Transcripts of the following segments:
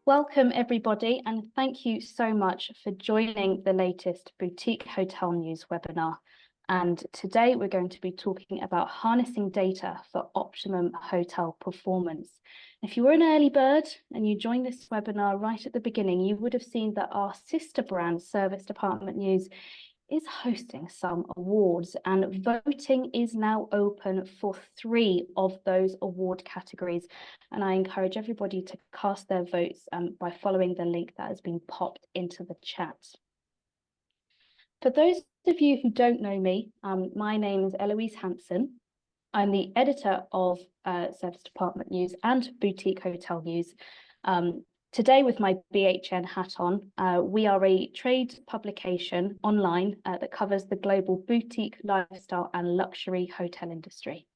Welcome everybody, and thank you so much for joining the latest Boutique Hotel News webinar. And today we're going to be talking about harnessing data for optimum hotel performance. If you were an early bird and you joined this webinar right at the beginning, you would have seen that our sister brand, Service Department News, is hosting some awards, and voting is now open for 3 of those award categories. And I encourage everybody to cast their votes by following the link that has been popped into the chat. For those of you who don't know me, my name is Eloise Hanson. I'm the editor of Service Department News and Boutique Hotel News. Today, with my BHN hat on, we are a trade publication online that covers the global boutique, lifestyle and luxury hotel industry.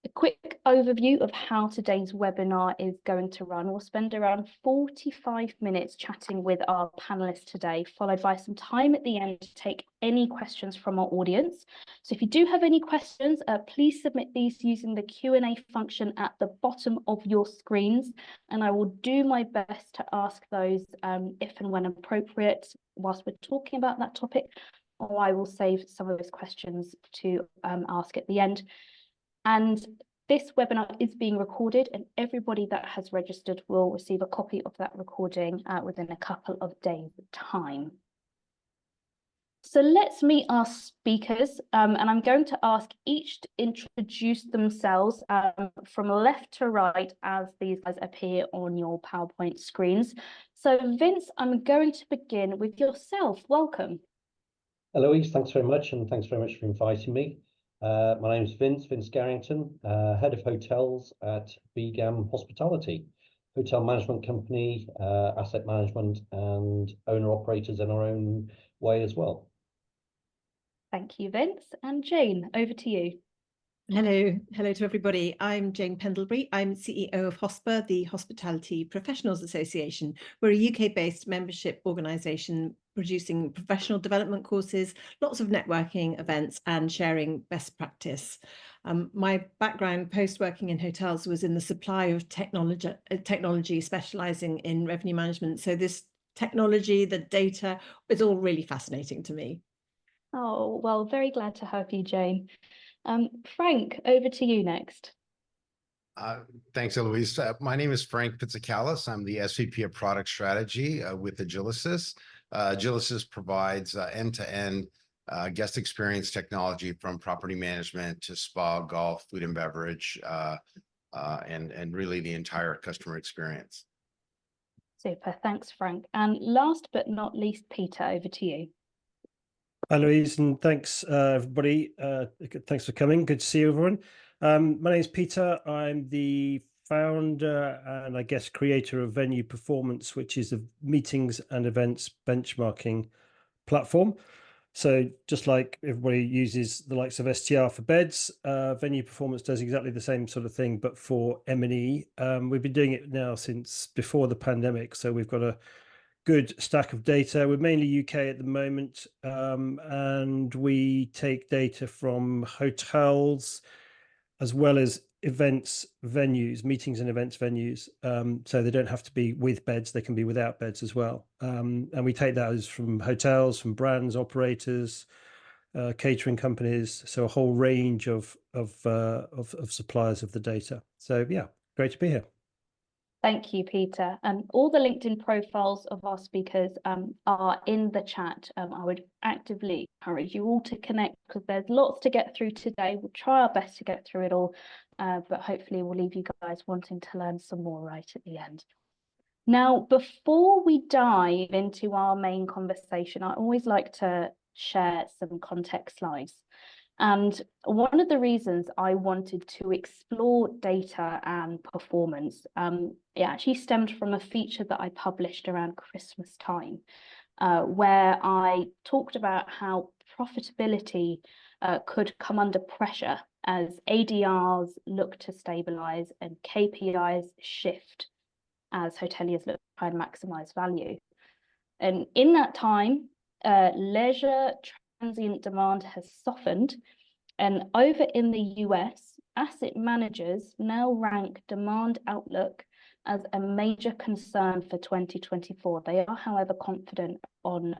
A quick overview of how today's webinar is going to run. We'll spend around 45 minutes chatting with our panelists today, followed by some time at the end to take any questions from our audience. So if you do have any questions, please submit these using the Q&A function at the bottom of your screens, and I will do my best to ask those if and when appropriate whilst we're talking about that topic, or I will save some of those questions to ask at the end. And this webinar is being recorded, and everybody that has registered will receive a copy of that recording within a couple of days' time. So let's meet our speakers, and I'm going to ask each to introduce themselves from left to right as these guys appear on your PowerPoint screens. So Vince, I'm going to begin with yourself. Welcome. Eloise, thanks very much, and thanks very much for inviting me. My name is Vince Garrington, Head of Hotels at BHN Hospitality, hotel management company, asset management and owner-operators in our own way as well. Thank you, Vince. And Jane, over to you. Hello to everybody. I'm Jane Pendlebury. I'm CEO of HOSPA, the Hospitality Professionals Association. We're a UK-based membership organisation producing professional development courses, lots of networking events and sharing best practice. My background post-working in hotels was in the supply of technology specialising in revenue management. So this technology, the data, is all really fascinating to me. Oh, well, very glad to have you, Jane. Frank, over to you next. Thanks, Eloise. My name is Frank Pizzicalis. I'm the SVP of Product Strategy with Agilysys. Agilysys provides end-to-end guest experience technology from property management to spa, golf, food and beverage, and really the entire customer experience. Super, thanks, Frank. And last but not least, Peter, over to you. Hi, Louise, and thanks, everybody. Thanks for coming. Good to see you, everyone. My name is Peter. I'm the founder and I guess creator of Venue Performance, which is a meetings and events benchmarking platform. So just like everybody uses the likes of STR for beds, Venue Performance does exactly the same sort of thing, but for M&E. We've been doing it now since before the pandemic, so we've got a good stack of data. We're mainly UK at the moment, and we take data from hotels as well as events venues, meetings and events venues. So they don't have to be with beds, they can be without beds as well. And we take those from hotels, from brands, operators, catering companies, so a whole range of suppliers of the data. So yeah, great to be here. Thank you, Peter. All the LinkedIn profiles of our speakers are in the chat. I would actively encourage you all to connect because there's lots to get through today. We'll try our best to get through it all, but hopefully we'll leave you guys wanting to learn some more right at the end. Now, before we dive into our main conversation, I always like to share some context slides. And one of the reasons I wanted to explore data and performance, it actually stemmed from a feature that I published around Christmas time, where I talked about how profitability could come under pressure as ADRs look to stabilize and KPIs shift as hoteliers look to try and maximize value. And in that time, leisure transient demand has softened, and over in the US, asset managers now rank demand outlook as a major concern for 2024. They are, however, confident on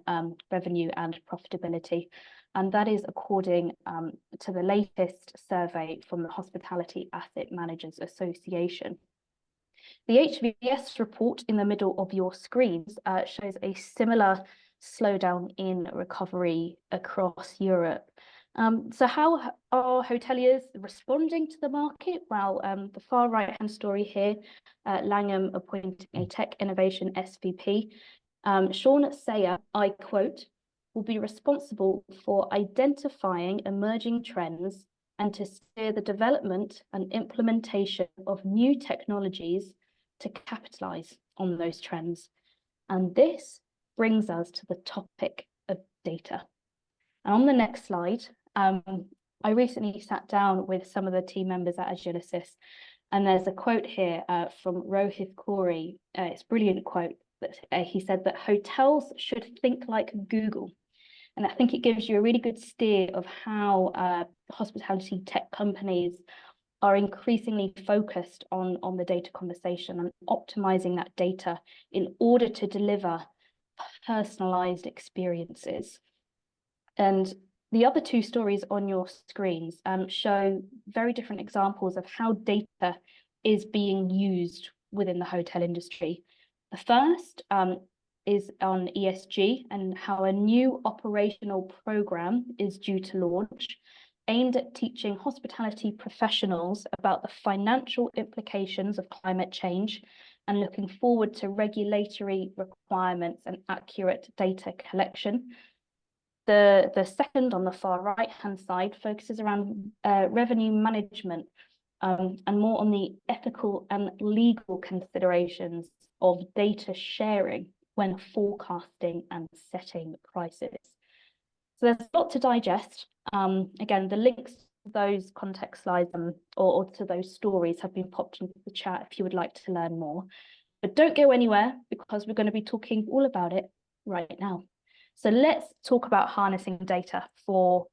revenue and profitability, and that is according to the latest survey from the Hospitality Asset Managers Association. The HVS report in the middle of your screens shows a similar slowdown in recovery across Europe. So how are hoteliers responding to the market? Well, the far right-hand story here, Langham appointing a tech innovation SVP. Sean Sayer, I quote, will be responsible for identifying emerging trends and to steer the development and implementation of new technologies to capitalize on those trends. And this brings us to the topic of data. And on the next slide, I recently sat down with some of the team members at Agilicis, and there's a quote here from Rohith Corey. It's a brilliant quote. That he said that hotels should think like Google. And I think it gives you a really good steer of how hospitality tech companies are increasingly focused on the data conversation and optimizing that data in order to deliver personalized experiences. And the other two stories on your screens show very different examples of how data is being used within the hotel industry. The first is on ESG and how a new operational program is due to launch, aimed at teaching hospitality professionals about the financial implications of climate change and looking forward to regulatory requirements and accurate data collection. The second on the far right-hand side focuses around revenue management and more on the ethical and legal considerations of data sharing when forecasting and setting prices. So there's a lot to digest. Again, the links to those context slides or to those stories have been popped into the chat if you would like to learn more. But don't go anywhere because we're going to be talking all about it right now. So let's talk about harnessing data for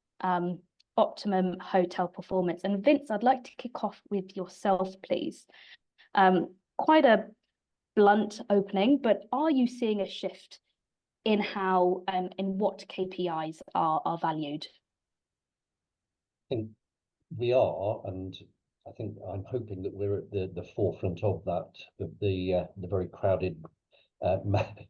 optimum hotel performance. And Vince, I'd like to kick off with yourself, please. Quite a blunt opening, but are you seeing a shift in how in what KPIs are valued? I think we are, and I think I'm hoping that we're at the forefront of that, of the very crowded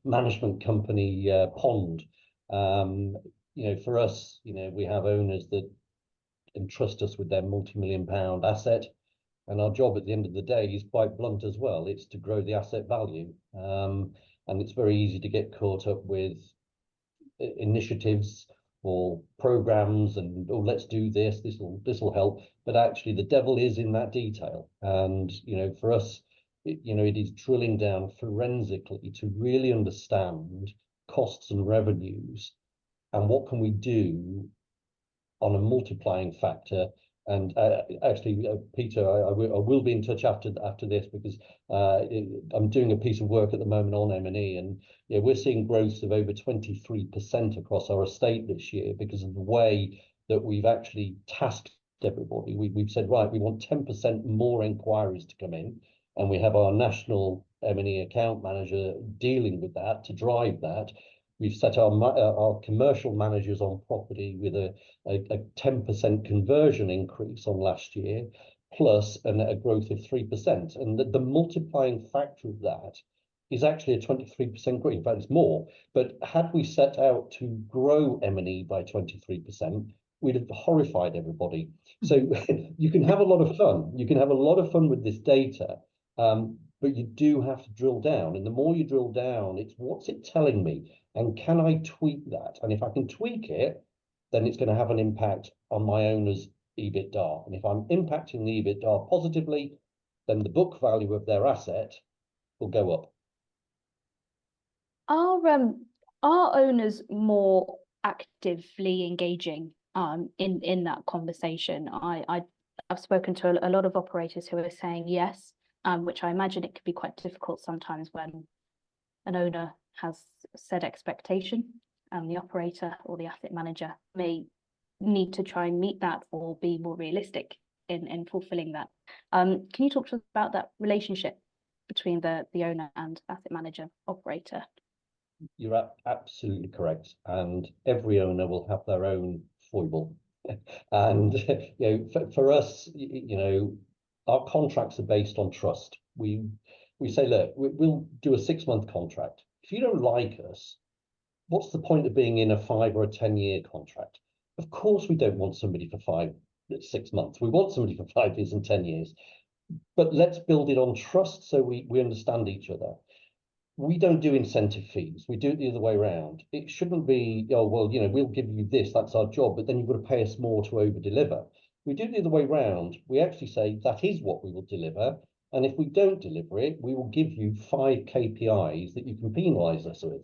management company pond. For us, we have owners that entrust us with their multi-million-pound asset, and our job at the end of the day is quite blunt as well. It's to grow the asset value, and it's very easy to get caught up with initiatives or programs and let's do this will help, but actually the devil is in that detail. And for us, it is drilling down forensically to really understand costs and revenues and what can we do on a multiplying factor. And actually, Peter, I will be in touch after this, because I'm doing a piece of work at the moment on M&E, and we're seeing growth of over 23% across our estate this year because of the way that we've actually tasked everybody. We've said, right, we want 10% more inquiries to come in, and we have our national M&E account manager dealing with that to drive that. We've set our commercial managers on property with a 10% conversion increase on last year, plus a growth of 3%. And the multiplying factor of that is actually a 23% growth. In fact, it's more. But had we set out to grow M&E by 23%, we'd have horrified everybody. So you can have a lot of fun. You can have a lot of fun with this data, but you do have to drill down. And the more you drill down, it's what's it telling me? And can I tweak that? And if I can tweak it, then it's going to have an impact on my owner's EBITDA. And if I'm impacting the EBITDA positively, then the book value of their asset will go up. Are owners more actively engaging in that conversation? I've spoken to a lot of operators who are saying yes, which I imagine it could be quite difficult sometimes when an owner has set expectation and the operator or the asset manager may need to try and meet that or be more realistic in fulfilling that. Can you talk to us about that relationship? between the owner and asset manager operator. You're absolutely correct. And every owner will have their own foible. And for us, our contracts are based on trust. We say, look, we'll do a 6-month contract. If you don't like us, what's the point of being in a 5 or a 10-year contract? Of course, we don't want somebody for 6 months. We want somebody for 5 years and 10 years. But let's build it on trust so we understand each other. We don't do incentive fees. We do it the other way around. It shouldn't be, oh, well, we'll give you this, that's our job, but then you've got to pay us more to over deliver. We do it the other way around. We actually say that is what we will deliver. And if we don't deliver it, we will give you 5 KPIs that you can penalise us with,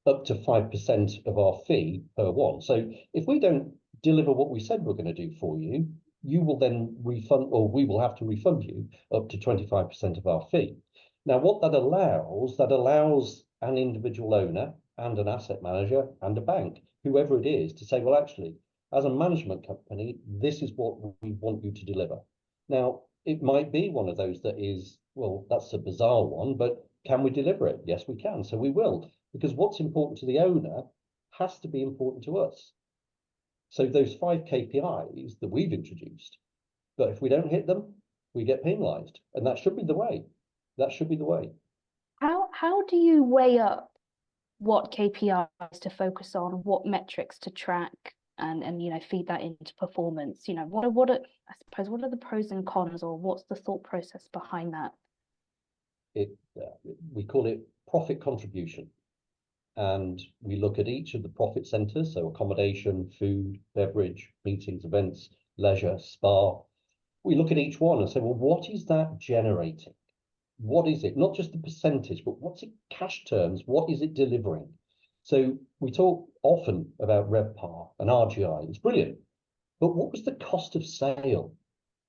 up to 5% of our fee per one. So if we don't deliver what we said we're going to do for you, you will then refund, or we will have to refund you up to 25% of our fee. Now, what that allows an individual owner and an asset manager and a bank, whoever it is, to say, well, actually, as a management company, this is what we want you to deliver. Now, it might be one of those that is, well, that's a bizarre one, but can we deliver it? Yes, we can. So we will, because what's important to the owner has to be important to us. So those 5 KPIs that we've introduced, but if we don't hit them, we get penalised. And that should be the way. That should be the way. How do you weigh up what KPIs to focus on, what metrics to track, and feed that into performance? What are the pros and cons, or what's the thought process behind that? We call it profit contribution, and we look at each of the profit centres, so accommodation, food, beverage, meetings, events, leisure, spa. We look at each one and say, well, what is that generating? What is it? Not just the percentage, but what's it cash terms? What is it delivering? So we talk often about RevPAR and RGI. It's brilliant. But what was the cost of sale?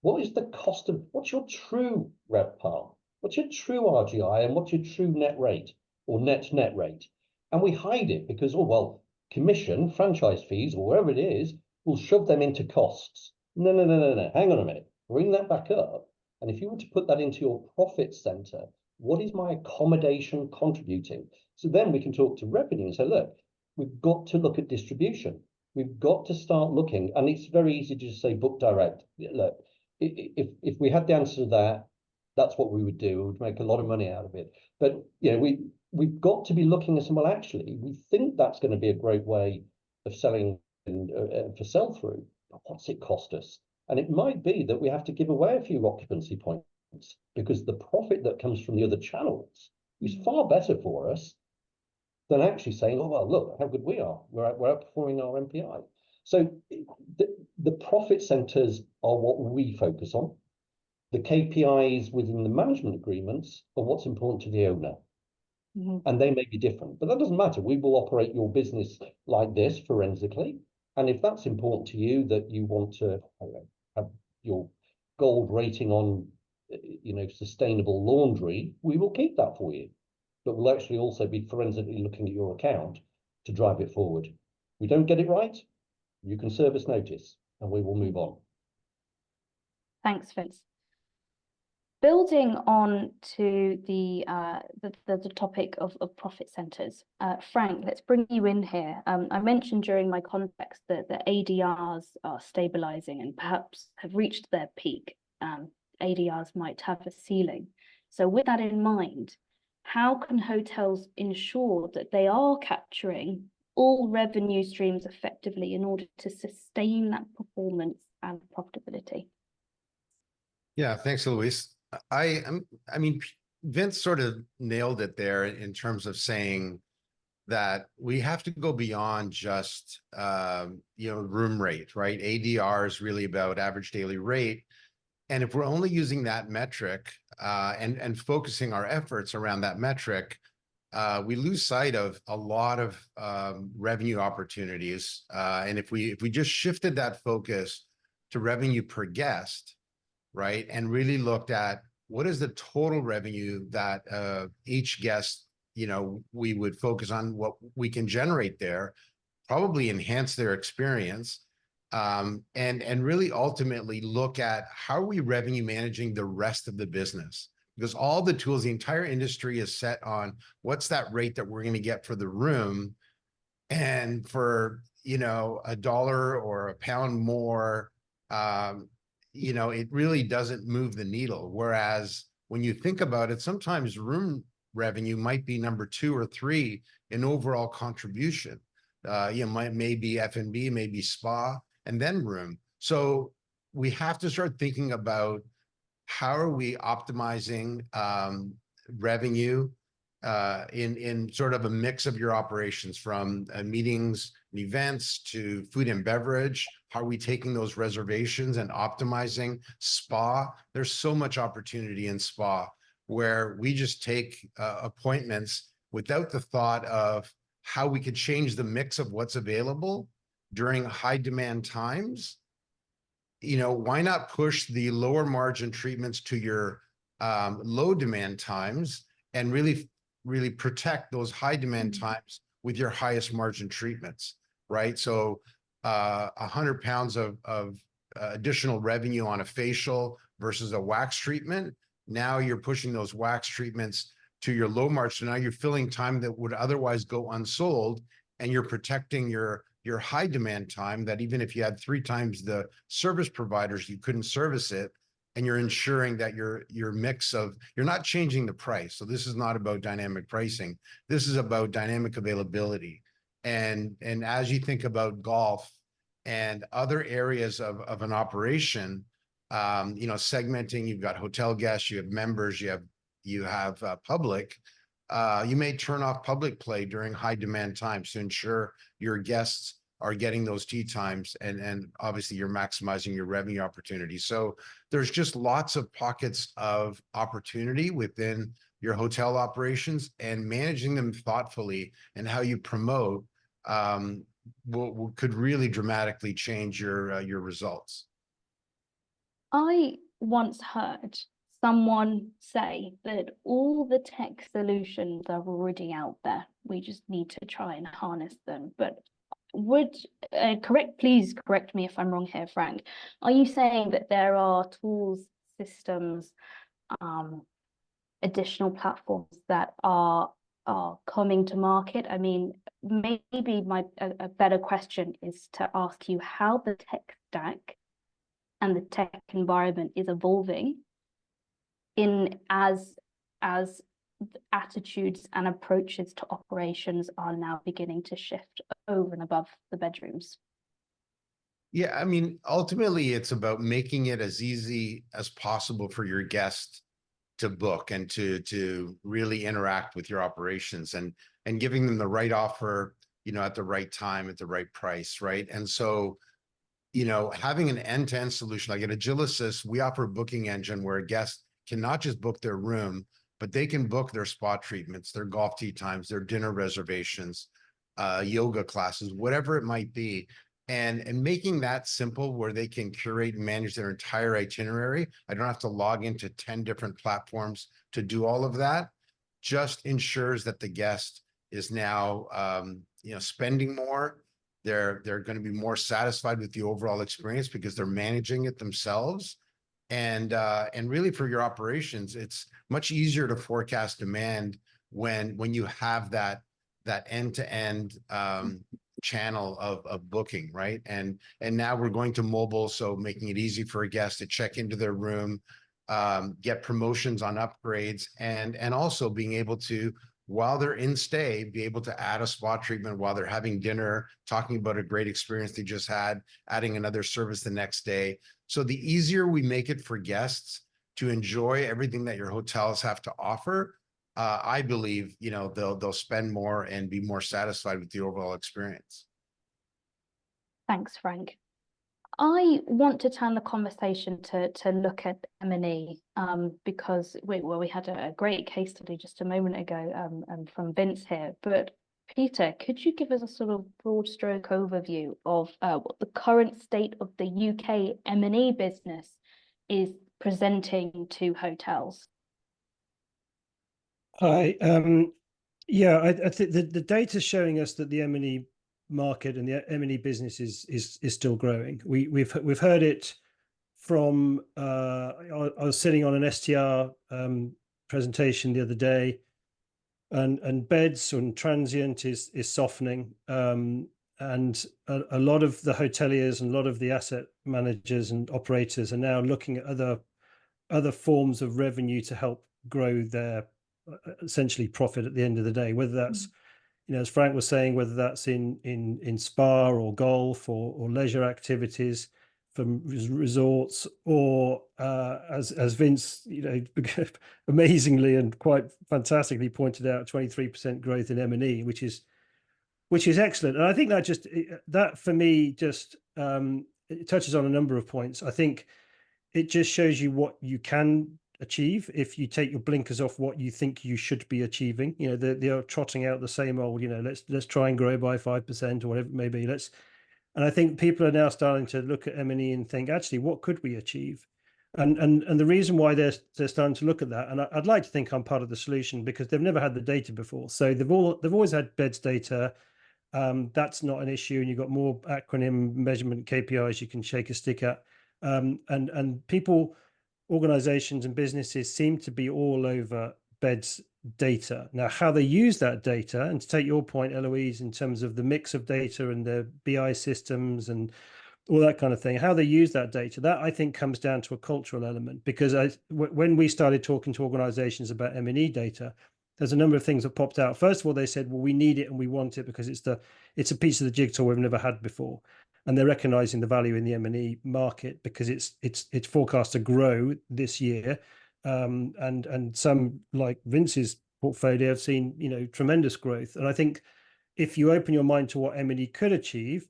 What is the cost of, what's your true RevPAR? What's your true RGI, and what's your true net rate or net rate? And we hide it because, oh, well, commission, franchise fees, or wherever it is, will shove them into costs. No. Hang on a minute. Bring that back up. And if you were to put that into your profit center, what is my accommodation contributing? So then we can talk to revenue and say, look, we've got to look at distribution. We've got to start looking, and it's very easy to just say book direct. Look, if we had the answer to that, that's what we would do. We would make a lot of money out of it. But we've got to be looking at some, well, actually, we think that's going to be a great way of selling and for sell through. But what's it cost us? And it might be that we have to give away a few occupancy points because the profit that comes from the other channels is far better for us than actually saying, oh, well, look how good we are. We're outperforming our MPI. So the profit centers are what we focus on. The KPIs within the management agreements are what's important to the owner. Mm-hmm. And they may be different, but that doesn't matter. We will operate your business like this forensically. And if that's important to you, that you want to have your gold rating on, sustainable laundry, we will keep that for you. But we'll actually also be forensically looking at your account to drive it forward. We don't get it right, you can serve us notice, and we will move on. Thanks, Vince. Building on to the topic of profit centers, Frank, let's bring you in here. I mentioned during my context that the ADRs are stabilizing and perhaps have reached their peak. ADRs might have a ceiling. So with that in mind, how can hotels ensure that they are capturing all revenue streams effectively in order to sustain that performance and profitability? Yeah, thanks, Eloise. I mean, Vince sort of nailed it there in terms of saying that we have to go beyond just, room rate, right? ADR is really about average daily rate. And if we're only using that metric and focusing our efforts around that metric, we lose sight of a lot of revenue opportunities. And if we just shifted that focus to revenue per guest, right, and really looked at what is the total revenue that each guest, we would focus on what we can generate there, probably enhance their experience, and really ultimately look at how are we revenue managing the rest of the business, because all the tools, the entire industry is set on what's that rate that we're going to get for the room. And for, you know, $1 or £1 more, you know, it really doesn't move the needle. Whereas when you think about it, sometimes room revenue might be number 2 or 3 in overall contribution. You know, maybe F&B, maybe spa, and then room. So we have to start thinking about how are we optimizing revenue in sort of a mix of your operations, from meetings and events to food and beverage. How are we taking those reservations and optimizing spa? There's so much opportunity in spa where we just take appointments without the thought of how we could change the mix of what's available during high demand times. You know, why not push the lower margin treatments to your low demand times and really protect those high demand times with your highest margin treatments, right? So 100 pounds of additional revenue on a facial versus a wax treatment. Now you're pushing those wax treatments to your low margin. Now you're filling time that would otherwise go unsold, and you're protecting your high demand time that even if you had 3 times the service providers, you couldn't service it. And you're ensuring that your mix of, you're not changing the price. So this is not about dynamic pricing. This is about dynamic availability. And as you think about golf and other areas of an operation, you know, segmenting, you've got hotel guests, you have members, you have public. You may turn off public play during high demand times to ensure your guests are getting those tee times, and obviously you're maximizing your revenue opportunity. So there's just lots of pockets of opportunity within your hotel operations, and managing them thoughtfully and how you promote could really dramatically change your results. I once heard someone say that all the tech solutions are already out there. We just need to try and harness them. But please correct me if I'm wrong here, Frank. Are you saying that there are tools, systems, additional platforms that are coming to market? I mean, maybe a better question is to ask you how the tech stack and the tech environment is evolving as attitudes and approaches to operations are now beginning to shift over and above the bedrooms. Yeah, I mean, ultimately, it's about making it as easy as possible for your guest to book and to really interact with your operations, and giving them the right offer, you know, at the right time, at the right price, right? And so, you know, having an end-to-end solution like at Agilicis, we offer a booking engine where a guest can not just book their room, but they can book their spa treatments, their golf tee times, their dinner reservations, yoga classes, whatever it might be. And making that simple where they can curate and manage their entire itinerary. I don't have to log into 10 different platforms to do all of that. Just ensures that the guest is now, you know, spending more. They're going to be more satisfied with the overall experience because they're managing it themselves. And really for your operations, it's much easier to forecast demand when you have that end-to-end channel of booking, right? And now we're going to mobile, so making it easy for a guest to check into their room, get promotions on upgrades, and also being able to, while they're in stay, be able to add a spa treatment while they're having dinner, talking about a great experience they just had, adding another service the next day. So the easier we make it for guests to enjoy everything that your hotels have to offer, I believe, you know, they'll spend more and be more satisfied with the overall experience. Thanks, Frank. I want to turn the conversation to look at M&E because we had a great case study just a moment ago from Vince here. But Peter, could you give us a sort of broad stroke overview of what the current state of the UK M&E business is presenting to hotels? Hi. Yeah, I think the data is showing us that the M&E market and the M&E business is still growing. We've heard it from I was sitting on an STR presentation the other day, and beds and transient is softening, and a lot of the hoteliers and a lot of the asset managers and operators are now looking at other forms of revenue to help grow their essentially profit at the end of the day, whether that's as Frank was saying, whether that's in spa or golf or leisure activities from resorts, or as Vince amazingly and quite fantastically pointed out, 23% growth in M&E, which is excellent. And I think that for me just it touches on a number of points. I think it just shows you what you can achieve if you take your blinkers off what you think you should be achieving. They're trotting out the same old, let's try and grow by 5% or whatever it may be. And I think people are now starting to look at M&E and think, actually, what could we achieve? And the reason why they're starting to look at that, and I'd like to think I'm part of the solution, because they've never had the data before. So they've always had beds data. That's not an issue, and you've got more acronym measurement KPIs you can shake a stick at. And people, organizations and businesses seem to be all over beds data. Now, how they use that data, and to take your point, Eloise, in terms of the mix of data and the BI systems and all that kind of thing, how they use that data, that I think comes down to a cultural element. Because when we started talking to organizations about M&E data, there's a number of things that popped out. First of all, they said, well, we need it and we want it because it's a piece of the jigsaw we've never had before. And they're recognizing the value in the M&E market because it's forecast to grow this year. And some, like Vince's portfolio, have seen, tremendous growth. And I think if you open your mind to what M&E could achieve,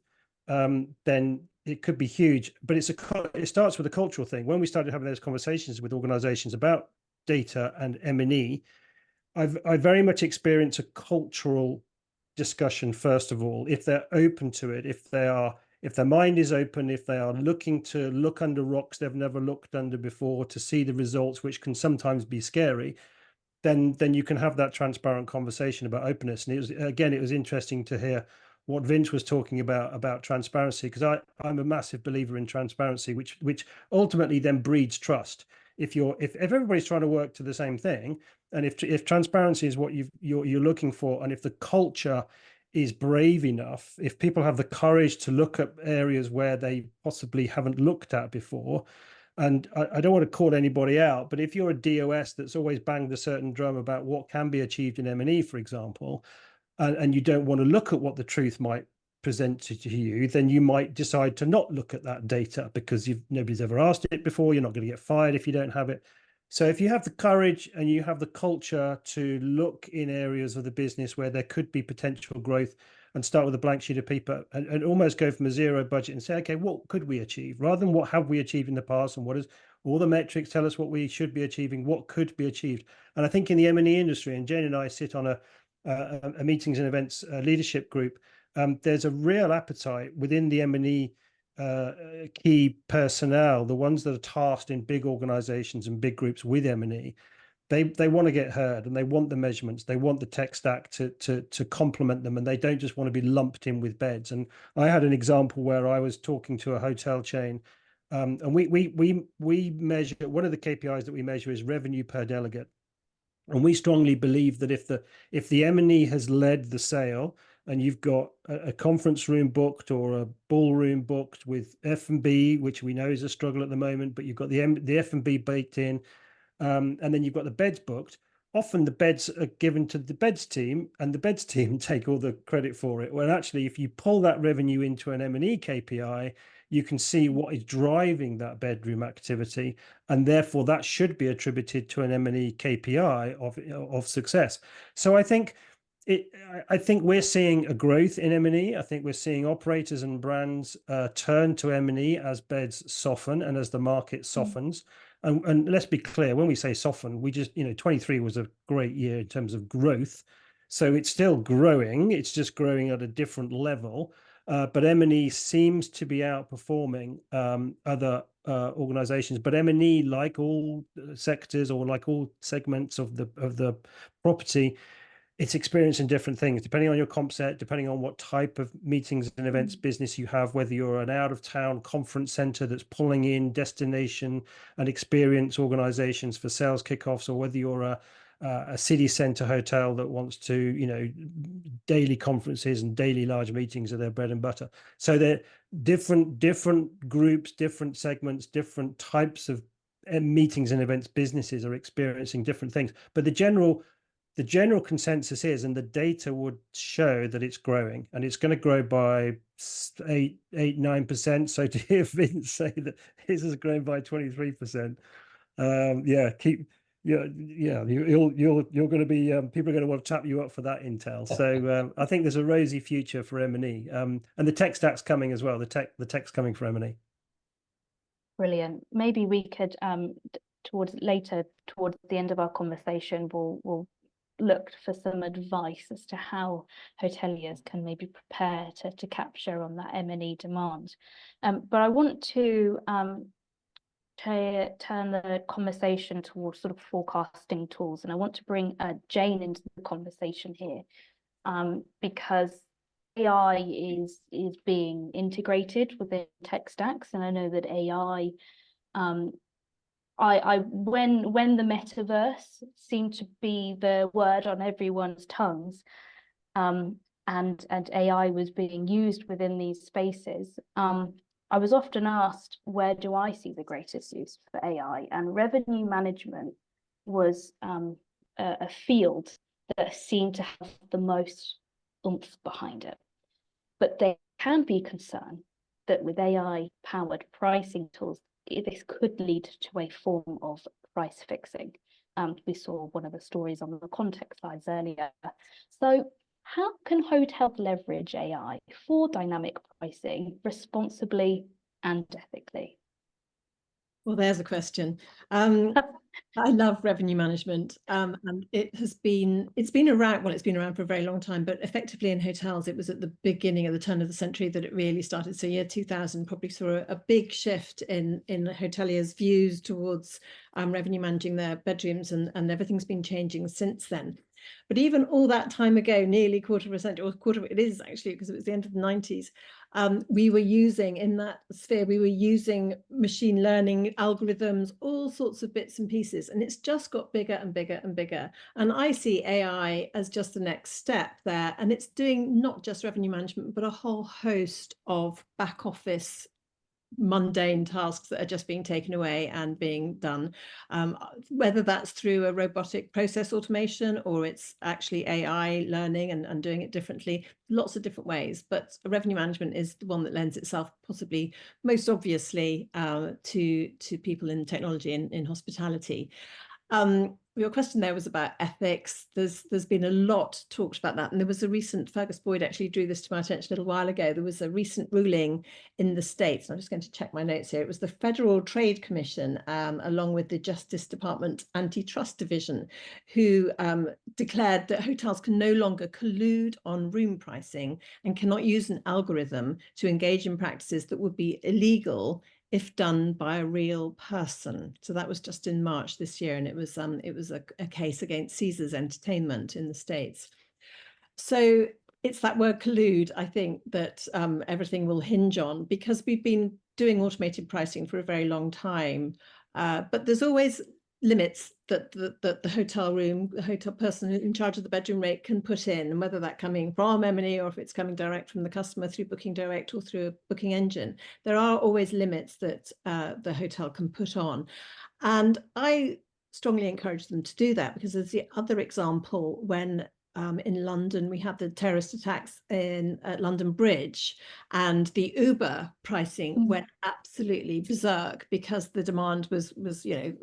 then it could be huge. But it starts with a cultural thing. When we started having those conversations with organizations about data and M&E, I very much experience a cultural discussion, first of all. If they're open to it, if their mind is open, if they are looking to look under rocks they've never looked under before to see the results, which can sometimes be scary, then you can have that transparent conversation about openness. And it was interesting to hear what Vince was talking about transparency, because I'm a massive believer in transparency, which ultimately then breeds trust. If everybody's trying to work to the same thing, and if transparency is what you're looking for, and if the culture is brave enough, if people have the courage to look at areas where they possibly haven't looked at before, and I don't want to call anybody out, but if you're a DOS that's always banged a certain drum about what can be achieved in M&E, for example, and you don't want to look at what the truth might present to you, then you might decide to not look at that data because nobody's ever asked it before. You're not going to get fired if you don't have it. So if you have the courage and you have the culture to look in areas of the business where there could be potential growth, and start with a blank sheet of paper and almost go from a zero budget and say, okay, what could we achieve? Rather than what have we achieved in the past, and what is all the metrics tell us what we should be achieving, what could be achieved. And I think in the M&E industry, and Jane and I sit on a meetings and events leadership group, there's a real appetite within the M&E key personnel, the ones that are tasked in big organizations and big groups with M&E. They want to get heard, and they want the measurements, they want the tech stack to complement them, and they don't just want to be lumped in with beds. And I had an example where I was talking to a hotel chain, and we measure, one of the KPIs that we measure is revenue per delegate. And we strongly believe that if the M&E has led the sale, and you've got a conference room booked or a ballroom booked with F&B, which we know is a struggle at the moment, but you've got the F&B baked in, and then you've got the beds booked. Often the beds are given to the beds team, and the beds team take all the credit for it. Well, actually, if you pull that revenue into an M&E KPI, you can see what is driving that bedroom activity, and therefore that should be attributed to an M&E KPI of success. So I think we're seeing a growth in M&E. I think we're seeing operators and brands turn to M&E as beds soften and as the market softens. And let's be clear, when we say soften, we just, 23 was a great year in terms of growth. So it's still growing. It's just growing at a different level. But M&E seems to be outperforming other organizations. But M&E, like all sectors or like all segments of the property, it's experiencing different things depending on your comp set, depending on what type of meetings and events business you have, whether you're an out-of-town conference center that's pulling in destination and experience organizations for sales kickoffs, or whether you're a city center hotel that wants to, you know, daily conferences and daily large meetings are their bread and butter. So they're different groups, different segments, different types of meetings and events businesses are experiencing different things. But the general consensus is, and the data would show, that it's growing, and it's going to grow by 9%. So to hear Vince say that his has grown by 23%, you're going to be people are going to want to tap you up for that intel. So I think there's a rosy future for M&E, and the tech stack's coming as well. The tech's coming for M&E. Brilliant. Maybe we could towards the end of our conversation, we'll look for some advice as to how hoteliers can maybe prepare to capture on that M&E demand. But I want to turn the conversation towards sort of forecasting tools, and I want to bring Jane into the conversation here, because AI is being integrated within tech stacks, and I know that AI, when the metaverse seemed to be the word on everyone's tongues, and AI was being used within these spaces, I was often asked, where do I see the greatest use for AI? And revenue management was a field that seemed to have the most oomph behind it. But there can be concern that with AI-powered pricing tools, this could lead to a form of price fixing. We saw one of the stories on the context slides earlier. So how can hotels leverage AI for dynamic pricing responsibly and ethically? Well, there's a question. I love revenue management, and it's been around. Well, it's been around for a very long time, but effectively in hotels, it was at the beginning of the turn of the century that it really started. So year 2000 probably saw a big shift in hoteliers' views towards revenue managing their bedrooms, and everything's been changing since then. But even all that time ago, nearly quarter of a century, or quarter, it is actually, because it was the end of the 90s, we were using, in that sphere, we were using machine learning algorithms, all sorts of bits and pieces, and it's just got bigger and bigger and bigger. And I see AI as just the next step there, and it's doing not just revenue management, but a whole host of back office mundane tasks that are just being taken away and being done, whether that's through a robotic process automation, or it's actually AI learning and doing it differently, lots of different ways. But revenue management is the one that lends itself possibly most obviously to people in technology and in hospitality. Your question there was about ethics. There's been a lot talked about that, and there was a recent, Fergus Boyd actually drew this to my attention a little while ago. There was a recent ruling in the States. I'm just going to check my notes here. It was the Federal Trade Commission, along with the Justice Department Antitrust Division, who declared that hotels can no longer collude on room pricing and cannot use an algorithm to engage in practices that would be illegal if done by a real person. So that was just in March this year, and it was a case against Caesars Entertainment in the States. So it's that word collude, I think, that everything will hinge on, because we've been doing automated pricing for a very long time, but there's always limits that the hotel person in charge of the bedroom rate can put in, and whether that coming from M&E or if it's coming direct from the customer through Booking Direct or through a booking engine, there are always limits that the hotel can put on. And I strongly encourage them to do that, because there's the other example when in London, we had the terrorist attacks at London Bridge, and the Uber pricing went absolutely berserk because the demand was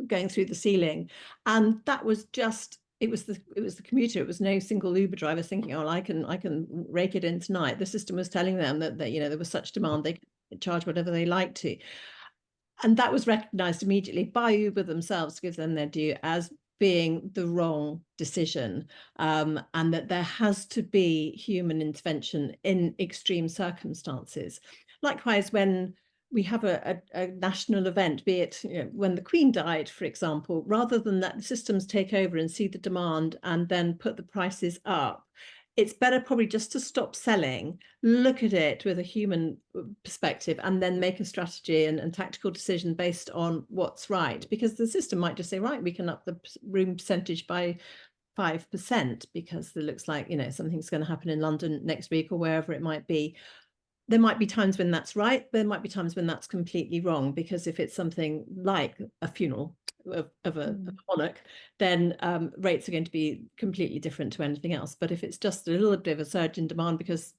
going through the ceiling, and that was just, it was the commuter. It was no single Uber driver thinking, oh, I can rake it in tonight. The system was telling them that there was such demand they could charge whatever they liked to, and that was recognized immediately by Uber themselves, to give them their due, as being the wrong decision, and that there has to be human intervention in extreme circumstances. Likewise, when we have a national event, be it when the Queen died, for example, rather than let the systems take over and see the demand and then put the prices up, it's better probably just to stop selling, look at it with a human perspective, and then make a strategy and tactical decision based on what's right. Because the system might just say, right, we can up the room percentage by 5% because it looks like, something's going to happen in London next week or wherever it might be. There might be times when that's right. There might be times when that's completely wrong, because if it's something like a funeral of a monarch, then rates are going to be completely different to anything else. But if it's just a little bit of a surge in demand because,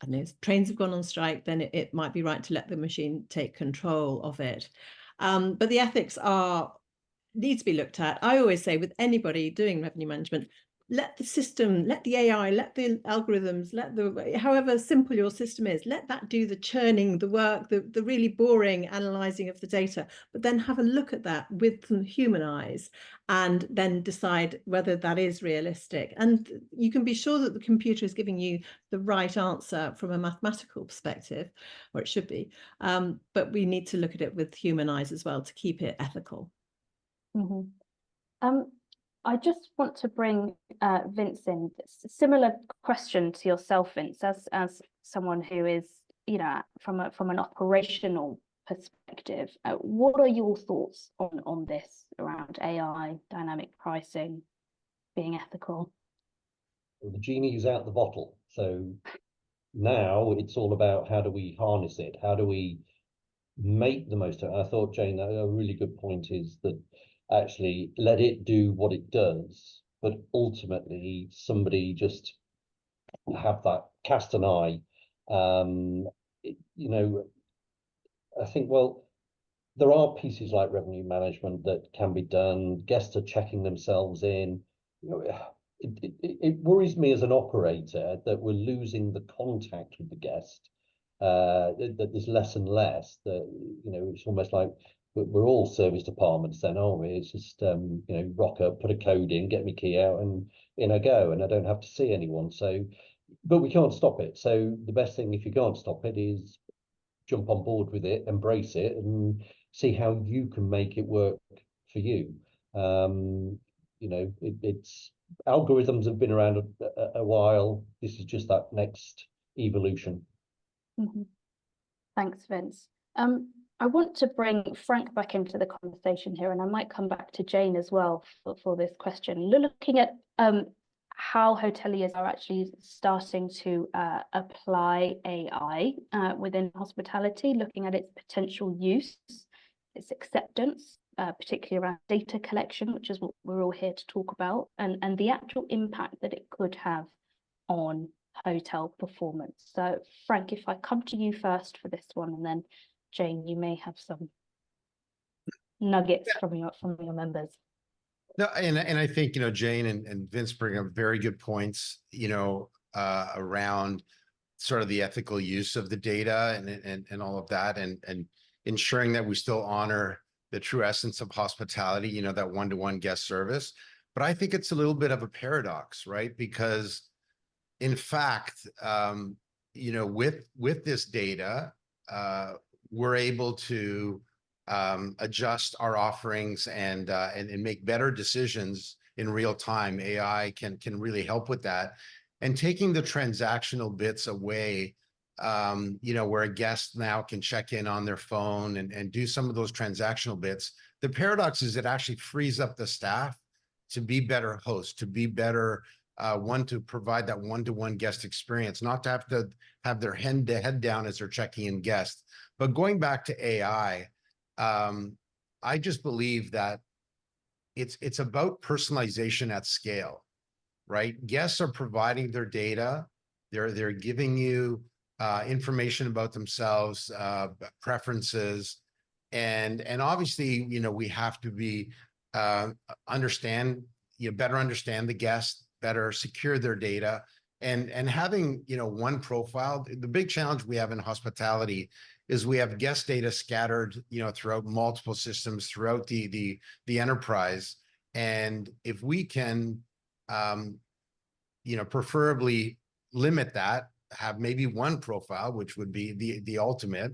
I don't know, trains have gone on strike, then it might be right to let the machine take control of it. But the ethics need to be looked at. I always say with anybody doing revenue management, let the system, let the AI, let the algorithms, however simple your system is, let that do the churning, the work, the really boring analyzing of the data, but then have a look at that with some human eyes and then decide whether that is realistic. And you can be sure that the computer is giving you the right answer from a mathematical perspective, or it should be. But we need to look at it with human eyes as well to keep it ethical. I just want to bring Vince in. Similar question to yourself, Vince, as someone who is, from an operational perspective, what are your thoughts on this around AI, dynamic pricing, being ethical? Well, the genie is out the bottle, so now it's all about how do we harness it, how do we make the most of it. I thought, Jane, a really good point is that actually let it do what it does, but ultimately somebody just have that cast an eye. I think, well, there are pieces like revenue management that can be done. Guests are checking themselves in. It worries me as an operator that we're losing the contact with the guest. That there's less and less. That it's almost like we're all service departments then, aren't we? It's just rock up, put a code in, get my key out, and in I go, and I don't have to see anyone. So, but we can't stop it. So the best thing, if you can't stop it, is jump on board with it, embrace it, and see how you can make it work for you. It's algorithms have been around a while. This is just that next evolution. Thanks, Vince. I want to bring Frank back into the conversation here, and I might come back to Jane as well for this question. Looking at how hoteliers are actually starting to apply AI within hospitality, looking at its potential use, its acceptance, particularly around data collection, which is what we're all here to talk about, and the actual impact that it could have on hotel performance. So Frank, if I come to you first for this one, and then Jane, you may have some nuggets from your members. No, and I think, Jane and Vince bring up very good points, around sort of the ethical use of the data and all of that, and ensuring that we still honor the true essence of hospitality, that one-to-one guest service. But I think it's a little bit of a paradox, right? Because in fact, with this data, we're able to adjust our offerings and make better decisions in real time. AI can really help with that, and taking the transactional bits away, where a guest now can check in on their phone and do some of those transactional bits. The paradox is it actually frees up the staff to be better hosts, to be better to provide that one-to-one guest experience, not to have their head down as they're checking in guests. But going back to AI, I just believe that it's about personalization at scale, right? Guests are providing their data. They're giving you information about themselves, preferences, and obviously, we have to be better understand the guest, better secure their data, and having one profile. The big challenge we have in hospitality is we have guest data scattered throughout multiple systems throughout the enterprise, and if we can preferably limit that, have maybe one profile, which would be the ultimate,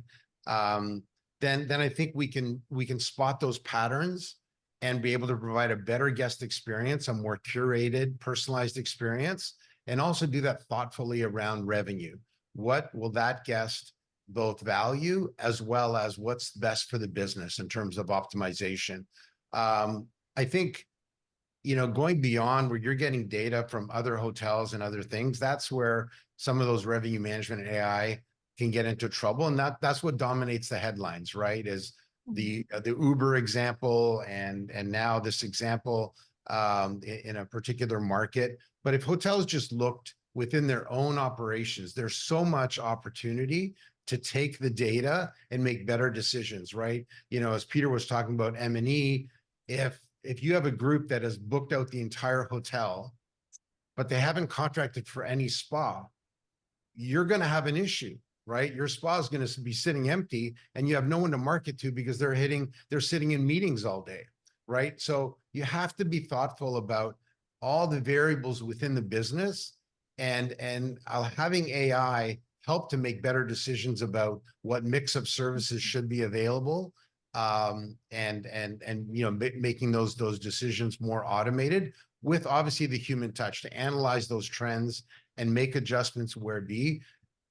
then I think we can spot those patterns and be able to provide a better guest experience, a more curated, personalized experience, and also do that thoughtfully around revenue. What will that guest both value as well as what's best for the business in terms of optimization? I think, you know, going beyond where you're getting data from other hotels and other things, that's where some of those revenue management and AI can get into trouble. And that's what dominates the headlines, right? Is the Uber example and now this example in a particular market. But if hotels just looked within their own operations, there's so much opportunity to take the data and make better decisions, right? You know, as Peter was talking about M&E, if you have a group that has booked out the entire hotel, but they haven't contracted for any spa, you're going to have an issue, right? Your spa is going to be sitting empty and you have no one to market to because they're sitting in meetings all day, right? So you have to be thoughtful about all the variables within the business and having AI help to make better decisions about what mix of services should be available, and you know, making those decisions more automated with obviously the human touch to analyze those trends and make adjustments where be.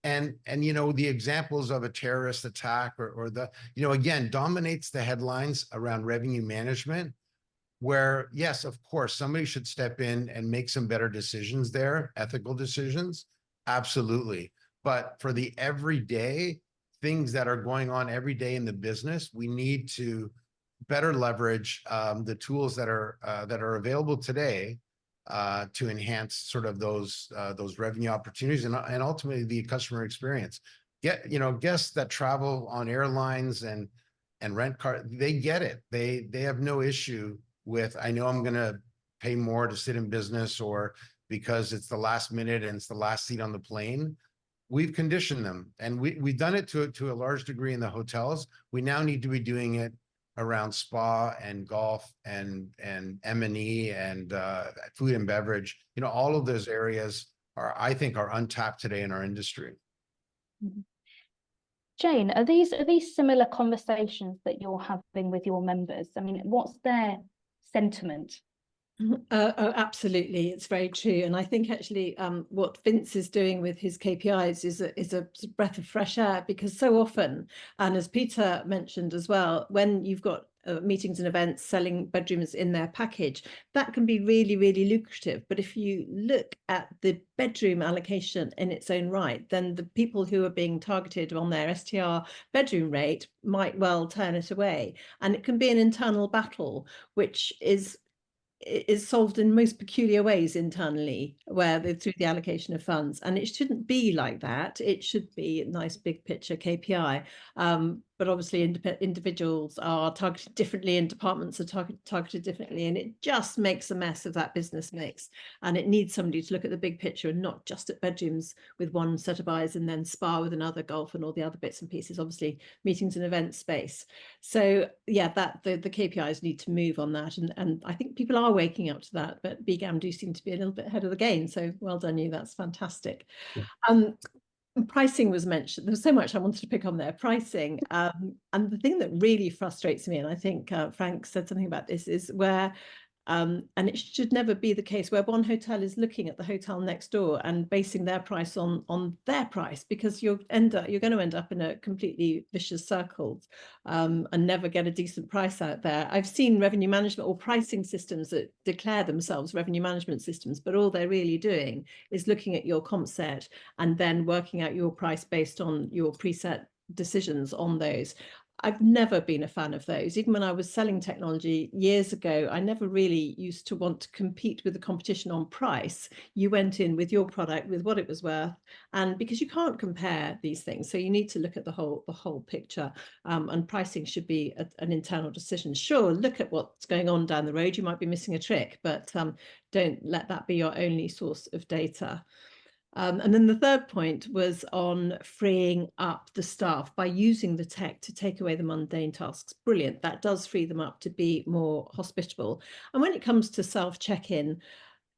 And you know, the examples of a terrorist attack or the, you know, again, dominates the headlines around revenue management, where yes, of course, somebody should step in and make some better decisions there, ethical decisions, absolutely. But for the everyday things that are going on every day in the business, we need to better leverage the tools that are available today to enhance sort of those revenue opportunities and ultimately the customer experience. You know, guests that travel on airlines and rent car, they get it. They have no issue with, I know I'm going to pay more to sit in business or because it's the last minute and it's the last seat on the plane. We've conditioned them, and we've done it to a large degree in the hotels. We now need to be doing it around spa and golf and M&E and food and beverage. You know, all of those areas I think are untapped today in our industry. Jane, are these similar conversations that you're having with your members? I mean, what's their sentiment? Oh, absolutely. It's very true. And I think actually what Vince is doing with his KPIs is a breath of fresh air, because so often, and as Peter mentioned as well, when you've got meetings and events selling bedrooms in their package, that can be really, really lucrative. But if you look at the bedroom allocation in its own right, then the people who are being targeted on their STR bedroom rate might well turn it away. And it can be an internal battle, which is solved in most peculiar ways internally, where through the allocation of funds. And it shouldn't be like that. It should be a nice big picture KPI. But obviously individuals are targeted differently and departments are targeted differently, and it just makes a mess of that business mix. And it needs somebody to look at the big picture and not just at bedrooms with one set of eyes and then spa with another, golf and all the other bits and pieces, obviously meetings and event space. So yeah, that the KPIs need to move on that. And I think people are waking up to that, but BGAM do seem to be a little bit ahead of the game. So well done you, that's fantastic. Yeah. Pricing was mentioned. There was so much I wanted to pick on there. Pricing, and the thing that really frustrates me, and I think Frank said something about this, is where, and it should never be the case, where one hotel is looking at the hotel next door and basing their price on their price, because you're going to end up in a completely vicious circle and never get a decent price out there. I've seen revenue management or pricing systems that declare themselves revenue management systems, but all they're really doing is looking at your comp set and then working out your price based on your preset decisions on those. I've never been a fan of those. Even when I was selling technology years ago, I never really used to want to compete with the competition on price. You went in with your product, with what it was worth, and because you can't compare these things, so you need to look at the whole picture. And pricing should be an internal decision. Sure, look at what's going on down the road. You might be missing a trick, but don't let that be your only source of data. And then the third point was on freeing up the staff by using the tech to take away the mundane tasks. Brilliant. That does free them up to be more hospitable. And when it comes to self-check-in,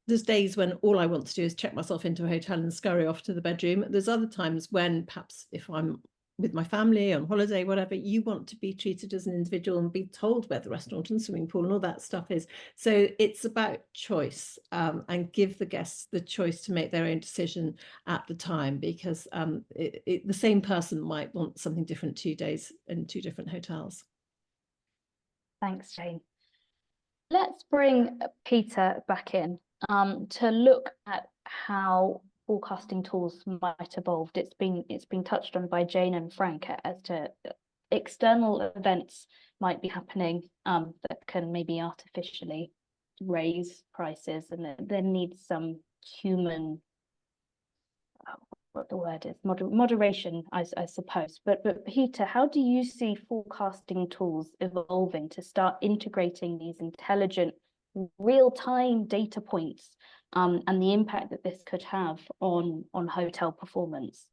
there's days when all I want to do is check myself into a hotel and scurry off to the bedroom. There's other times when perhaps if I'm with my family on holiday, whatever. You want to be treated as an individual and be told where the restaurant and swimming pool and all that stuff is. So it's about choice, and give the guests the choice to make their own decision at the time, because the same person might want something different 2 days in 2 different hotels. Thanks, Jane. Let's bring Peter back in to look at how forecasting tools might evolve. It's been touched on by Jane and Frank as to external events might be happening that can maybe artificially raise prices, and there needs some human, what the word is, moderation, I suppose. But Peter, how do you see forecasting tools evolving to start integrating these intelligent real-time data points and the impact that this could have on hotel performance?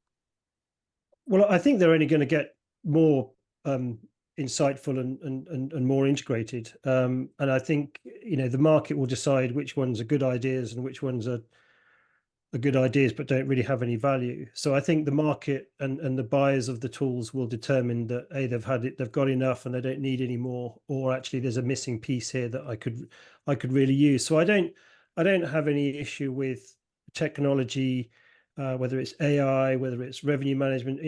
Well, I think they're only going to get more insightful and more integrated. And I think, the market will decide which ones are good ideas and which ones are good ideas but don't really have any value. So I think the market and the buyers of the tools will determine that they've got enough and they don't need any more, or actually there's a missing piece here that I could really use. So I don't have any issue with technology, whether it's AI, whether it's revenue management.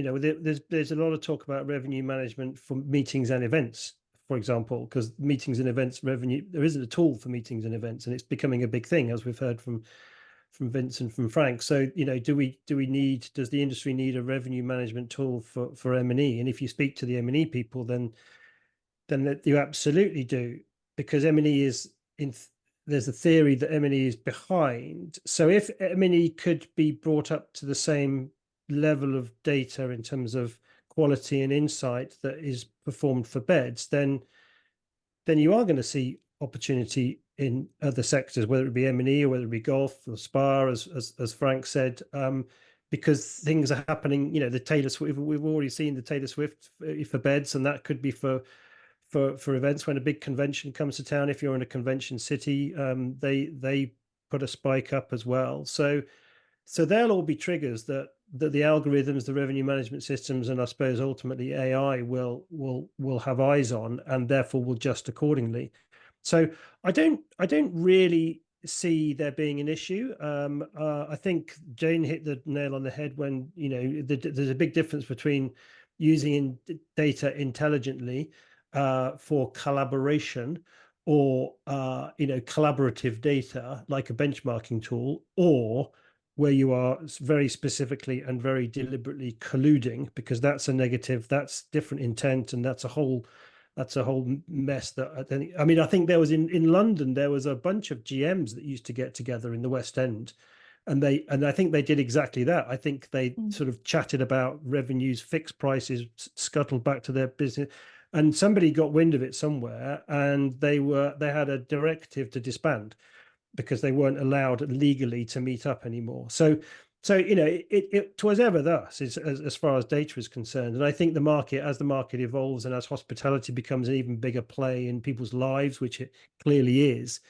There's a lot of talk about revenue management for meetings and events, for example, because meetings and events revenue, there isn't a tool for meetings and events, and it's becoming a big thing, as we've heard from Vince and from Frank. So, does the industry need a revenue management tool for M&E? And if you speak to the M&E people, then you absolutely do, because M&E there's a theory that M&E is behind. So if M&E could be brought up to the same level of data in terms of quality and insight that is performed for beds, then you are going to see opportunity in other sectors, whether it be M&E or whether it be golf or spa, as Frank said, because things are happening. The Taylor Swift, we've already seen the Taylor Swift for beds, and that could be for events when a big convention comes to town. If you're in a convention city, they put a spike up as well. So there'll all be triggers that the algorithms, the revenue management systems, and I suppose ultimately AI will have eyes on, and therefore will adjust accordingly. So I don't really see there being an issue. I think Jane hit the nail on the head when there's a big difference between using data intelligently for collaboration, or collaborative data like a benchmarking tool, or where you are very specifically and very deliberately colluding, because that's a negative, that's different intent, and that's a whole mess. I think there was in London, there was a bunch of GMs that used to get together in the West End, and I think they did exactly that. I think they sort of chatted about revenues, fixed prices, scuttled back to their business, and somebody got wind of it somewhere, and they had a directive to disband because they weren't allowed legally to meet up anymore. So it was ever thus as far as data is concerned. And I think as the market evolves, and as hospitality becomes an even bigger play in people's lives, which it clearly is,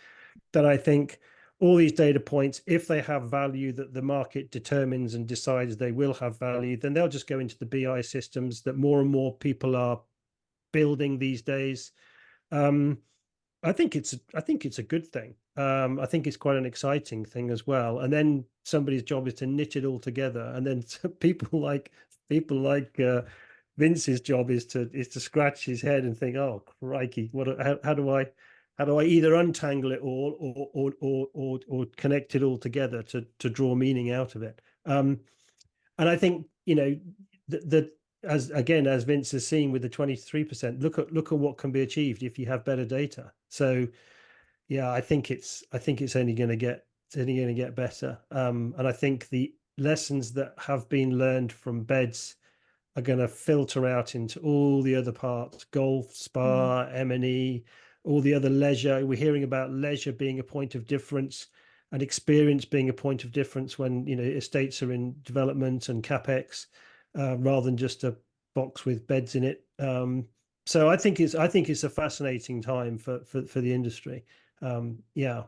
that I think all these data points, if they have value that the market determines and decides they will have value, then they'll just go into the BI systems that more and more people are building these days. I think it's a good thing. I think it's quite an exciting thing as well. And then somebody's job is to knit it all together. And then people like Vince's job is to scratch his head and think, oh crikey, how do I either untangle it all or connect it all together to draw meaning out of it. And I think as Vince has seen with the 23%, look at what can be achieved if you have better data. So yeah, I think it's only going to get better. And I think the lessons that have been learned from beds are going to filter out into all the other parts: golf, spa, M&E, all the other leisure. We're hearing about leisure being a point of difference and experience being a point of difference when estates are in development and capex, rather than just a box with beds in it. So I think it's a fascinating time for the industry. Yeah.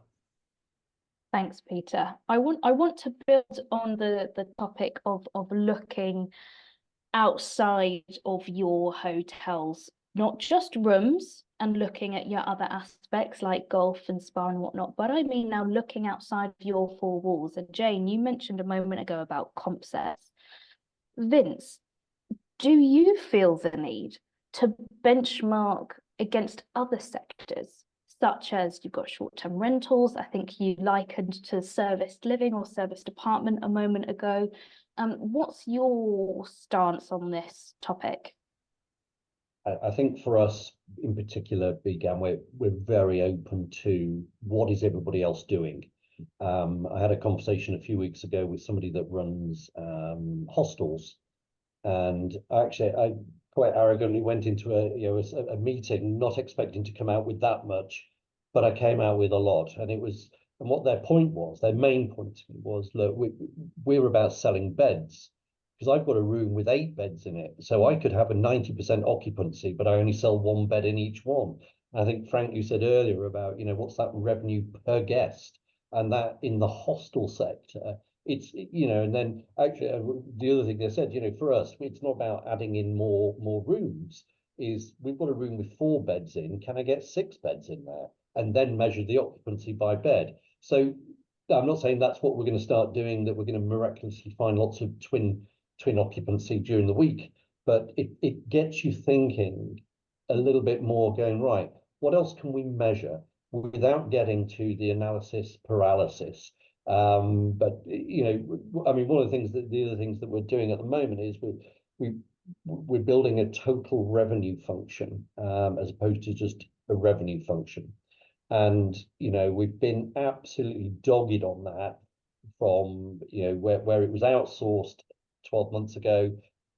Thanks, Peter. I want to build on the topic of looking outside of your hotels, not just rooms and looking at your other aspects like golf and spa and whatnot, but I mean now looking outside of your four walls. And Jane, you mentioned a moment ago about comp sets. Vince, do you feel the need to benchmark against other sectors, such as you've got short-term rentals? I think you likened to serviced living or serviced apartment a moment ago. What's your stance on this topic? I think for us in particular, BGAM, we're very open to what is everybody else doing. I had a conversation a few weeks ago with somebody that runs hostels, and actually I quite arrogantly went into a meeting not expecting to come out with that much, but I came out with a lot, and what their point was, their main point to me was, look, we're about selling beds. Because I've got a room with 8 beds in it, so I could have a 90% occupancy, but I only sell 1 bed in each one. I think, Frank, you said earlier about, what's that revenue per guest, and that in the hostel sector, it's, and then actually the other thing they said, for us, it's not about adding in more rooms, is we've got a room with 4 beds in, can I get 6 beds in there? And then measure the occupancy by bed. So I'm not saying that's what we're going to start doing, that we're going to miraculously find lots of twin occupancy during the week, but it gets you thinking a little bit more, going, right, what else can we measure without getting to the analysis paralysis? But I mean, one of the other things that we're doing at the moment is we're building a total revenue function, as opposed to just a revenue function. And we've been absolutely dogged on that from where it was outsourced 12 months ago.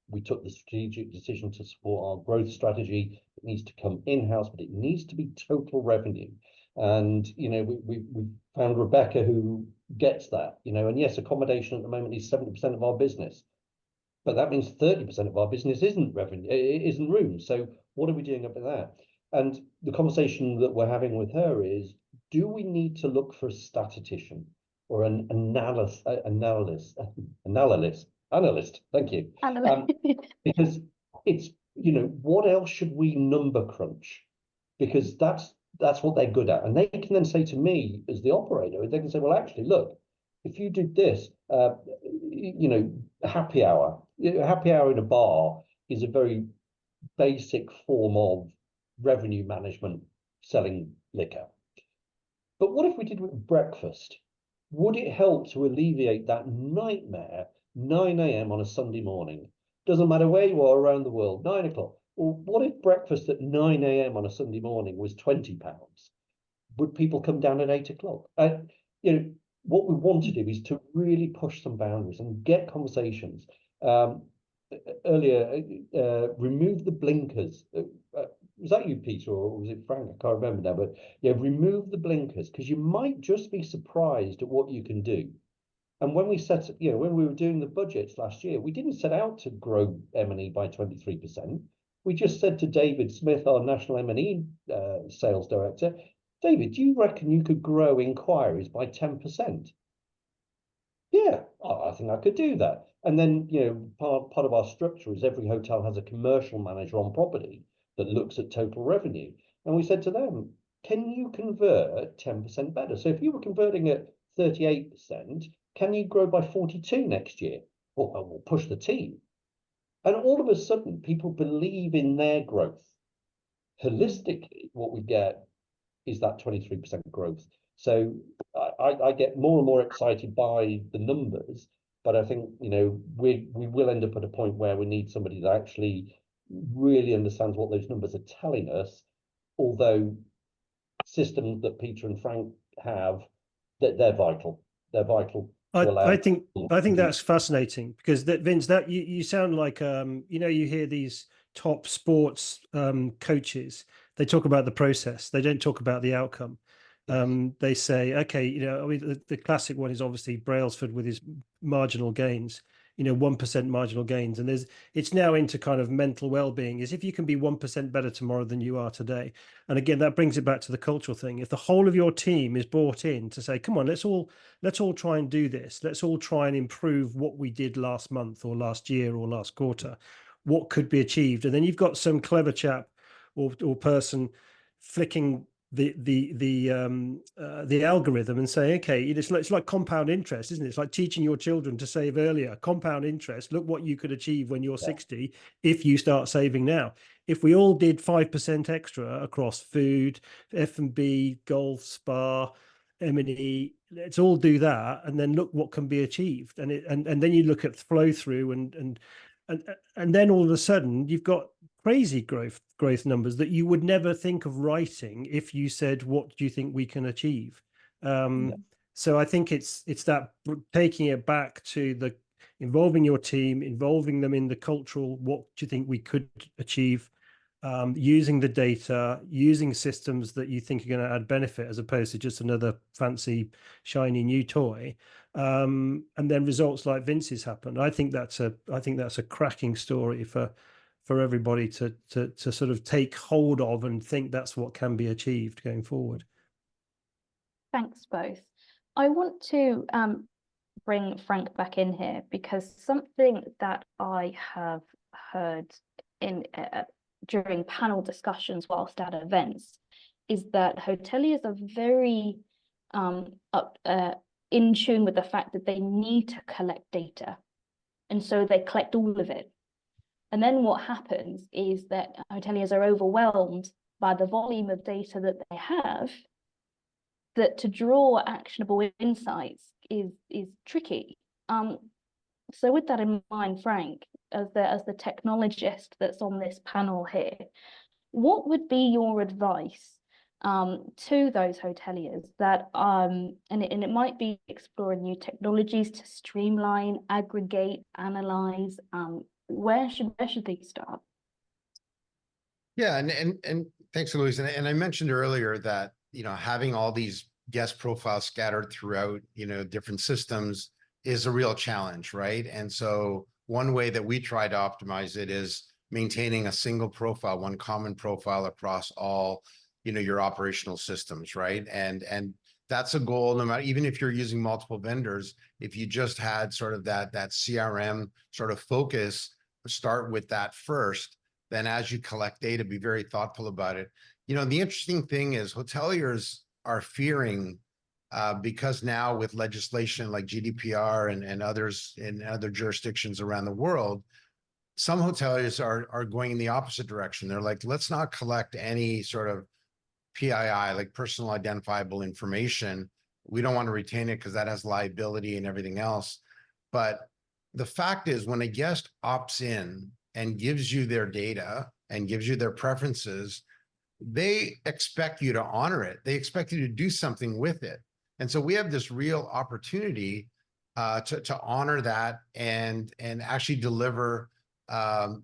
We took the strategic decision to support our growth strategy. It needs to come in-house, but it needs to be total revenue. And we found Rebecca who gets that. And yes, accommodation at the moment is 70% of our business, but that means 30% of our business isn't revenue, it isn't rooms. So what are we doing about that? And the conversation that we're having with her is, do we need to look for a statistician or an analyst? Thank you. Because it's, what else should we number crunch? Because that's what they're good at. And they can then say to me as the operator, they can say, well, actually, look, if you did this, happy hour in a bar is a very basic form of revenue management, selling liquor. But what if we did with breakfast? Would it help to alleviate that nightmare 9 a.m. on a Sunday morning? Doesn't matter where you are around the world, 9 o'clock. Well, what if breakfast at 9 a.m. on a Sunday morning was £20? Would people come down at 8 o'clock? What we want to do is to really push some boundaries and get conversations. Earlier, remove the blinkers. Was that you, Peter, or was it Frank? I can't remember now, but remove the blinkers, because you might just be surprised at what you can do. And when we when we were doing the budgets last year, we didn't set out to grow M&E by 23%. We just said to David Smith, our national M&E sales director, David, do you reckon you could grow inquiries by 10%? Yeah, I think I could do that. And then, part of our structure is every hotel has a commercial manager on property that looks at total revenue. And we said to them, can you convert 10% better? So if you were converting at 38%, can you grow by 42 next year? Well, we'll push the team. And all of a sudden, people believe in their growth. Holistically, what we get is that 23% growth. So I get more and more excited by the numbers, but I think, we will end up at a point where we need somebody that actually really understands what those numbers are telling us, although systems that Peter and Frank have, that they're vital. They're vital. I think that's fascinating, because Vince, that you sound like you hear these top sports coaches, they talk about the process, they don't talk about the outcome. They say, okay, the classic one is obviously Brailsford with his marginal gains, 1% marginal gains. And it's now into kind of mental well-being, is if you can be 1% better tomorrow than you are today. And again, that brings it back to the cultural thing. If the whole of your team is bought in to say, come on, let's all try and do this. Let's all try and improve what we did last month or last year or last quarter. what could be achieved. And then you've got some clever chap or person flicking the algorithm and say, okay, it's like compound interest, isn't it? It's like teaching your children to save earlier. Compound interest, look what you could achieve when you're 60 if you start saving now. If we all did 5% extra across food, F&B, golf, spa, M&E, let's all do that, and then look what can be achieved. And then you look at flow through, and then all of a sudden you've got crazy growth numbers that you would never think of writing if you said, what do you think we can achieve? So I think it's that taking it back to the involving your team, involving them in the cultural, what do you think we could achieve, using the data, using systems that you think are going to add benefit as opposed to just another fancy shiny new toy, and then results like Vince's happen. I think that's a cracking story for everybody to sort of take hold of and think that's what can be achieved going forward. Thanks both. I want to bring Frank back in here, because something that I have heard in during panel discussions whilst at events is that hoteliers are very in tune with the fact that they need to collect data, and so they collect all of it. And then what happens is that hoteliers are overwhelmed by the volume of data that they have, that to draw actionable insights is tricky. So with that in mind, Frank, as the technologist that's on this panel here, what would be your advice to those hoteliers that and it might be exploring new technologies to streamline, aggregate, analyze? Where should they start? Yeah, and thanks, Eloise. And I mentioned earlier that, you know, having all these guest profiles scattered throughout, you know, different systems is a real challenge, right? And so one way that we try to optimize it is maintaining a single profile, one common profile across all, you know, your operational systems, right? And that's a goal, no matter, even if you're using multiple vendors, if you just had sort of that CRM sort of focus, start with that first, then as you collect data, be very thoughtful about it. You know, the interesting thing is hoteliers are fearing, because now with legislation like GDPR and others in other jurisdictions around the world, some hoteliers are going in the opposite direction. They're like, let's not collect any sort of PII, like personal identifiable information. We don't want to retain it because that has liability and everything else. But the fact is, when a guest opts in and gives you their data and gives you their preferences, they expect you to honor it. They expect you to do something with it. And so we have this real opportunity to honor that and actually deliver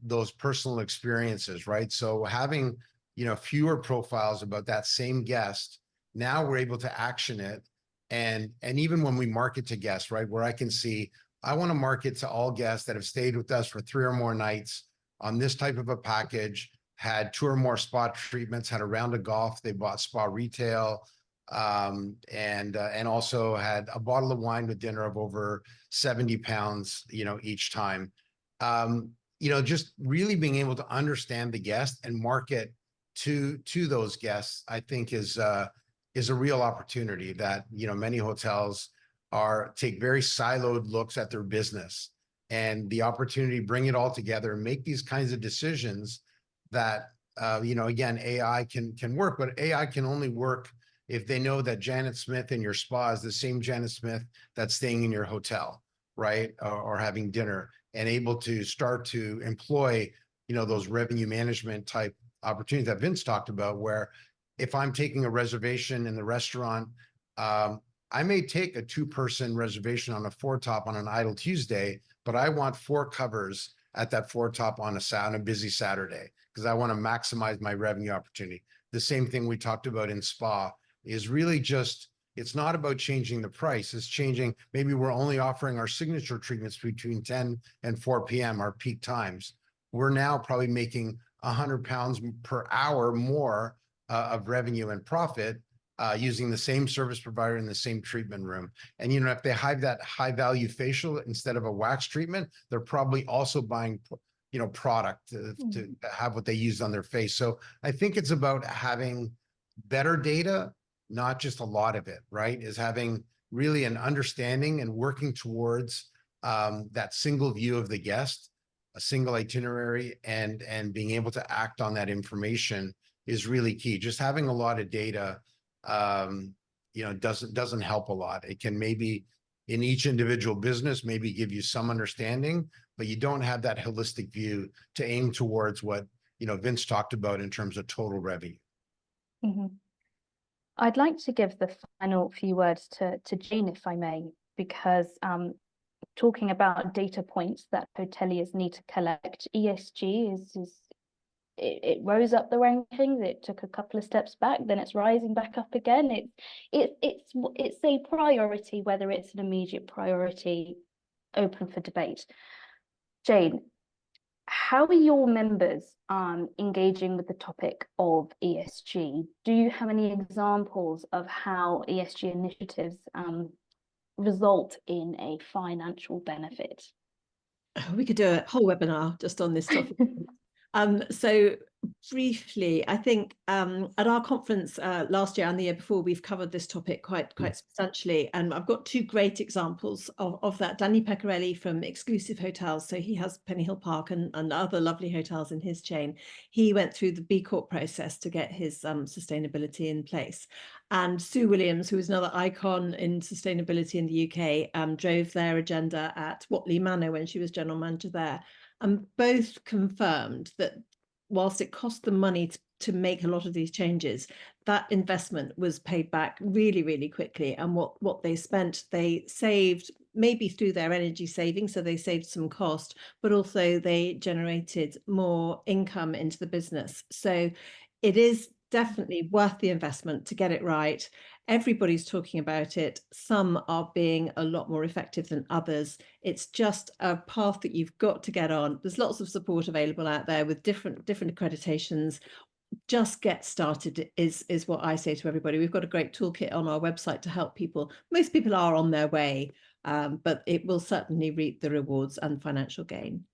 those personal experiences, right? So having, you know, fewer profiles about that same guest, now we're able to action it. And even when we market to guests, right, where I can see, I want to market to all guests that have stayed with us for 3 or more nights on this type of a package, had 2 or more spa treatments, had a round of golf, they bought spa retail, and also had a bottle of wine with dinner of over 70 pounds, you know, each time. You know, just really being able to understand the guest and market to those guests, I think is a real opportunity that, you know, many hotels take very siloed looks at their business, and the opportunity to bring it all together and make these kinds of decisions that, you know, again, AI can work, but AI can only work if they know that Janet Smith in your spa is the same Janet Smith that's staying in your hotel, right? Or having dinner, and able to start to employ, you know, those revenue management type opportunities that Vince talked about, where if I'm taking a reservation in the restaurant, I may take a 2-person reservation on a 4-top on an idle Tuesday, but I want 4 covers at that 4-top on a busy Saturday, because I want to maximize my revenue opportunity. The same thing we talked about in spa is really just, it's not about changing the price, it's changing, maybe we're only offering our signature treatments between 10 and 4 p.m., our peak times. We're now probably making £100 per hour more of revenue and profit using the same service provider in the same treatment room. And, you know, if they have that high value facial instead of a wax treatment, they're probably also buying product to have what they used on their face. So I think it's about having better data, not just a lot of it, right? Is having really an understanding and working towards that single view of the guest, a single itinerary, and being able to act on that information is really key. Just having a lot of data, doesn't help a lot. It can maybe in each individual business maybe give you some understanding, but you don't have that holistic view to aim towards what Vince talked about in terms of total revenue. I'd like to give the final few words to Jane, if I may, because talking about data points that hoteliers need to collect, ESG it rose up the rankings. It took a couple of steps back, then it's rising back up again. It's a priority, whether it's an immediate priority, open for debate. Jane, how are your members engaging with the topic of ESG? Do you have any examples of how ESG initiatives result in a financial benefit? We could do a whole webinar just on this topic. So briefly, I think at our conference last year and the year before, we've covered this topic quite substantially, and I've got two great examples of that. Danny Pecorelli from Exclusive Hotels, so he has Penny Hill Park and other lovely hotels in his chain. He went through the B Corp process to get his sustainability in place. And Sue Williams, who is another icon in sustainability in the UK, drove their agenda at Whatley Manor when she was general manager there. And both confirmed that whilst it cost them money to make a lot of these changes, that investment was paid back really, really quickly. And what they spent, they saved maybe through their energy savings, so they saved some cost, but also they generated more income into the business. So it is definitely worth the investment to get it right. Everybody's talking about it. Some are being a lot more effective than others. It's just a path that you've got to get on. There's lots of support available out there with different accreditations. Just get started is what I say to everybody. We've got a great toolkit on our website to help people. Most people are on their way, but it will certainly reap the rewards and financial gain.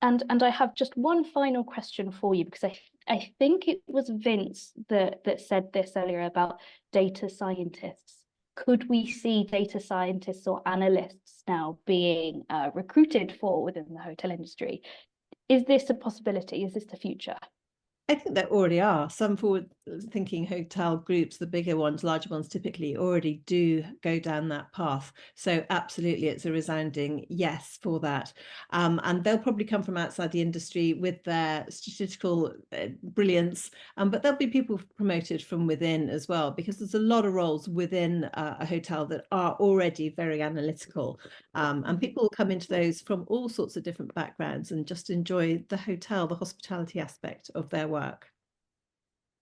And I have just one final question for you, because I think it was Vince that said this earlier about data scientists. Could we see data scientists or analysts now being recruited for within the hotel industry? Is this a possibility? Is this the future? I think there already are. Some forward-thinking hotel groups, the bigger ones, larger ones typically already do go down that path. So absolutely, it's a resounding yes for that. And they'll probably come from outside the industry with their statistical brilliance, but there'll be people promoted from within as well, because there's a lot of roles within a hotel that are already very analytical. And people will come into those from all sorts of different backgrounds and just enjoy the hotel, the hospitality aspect of their work.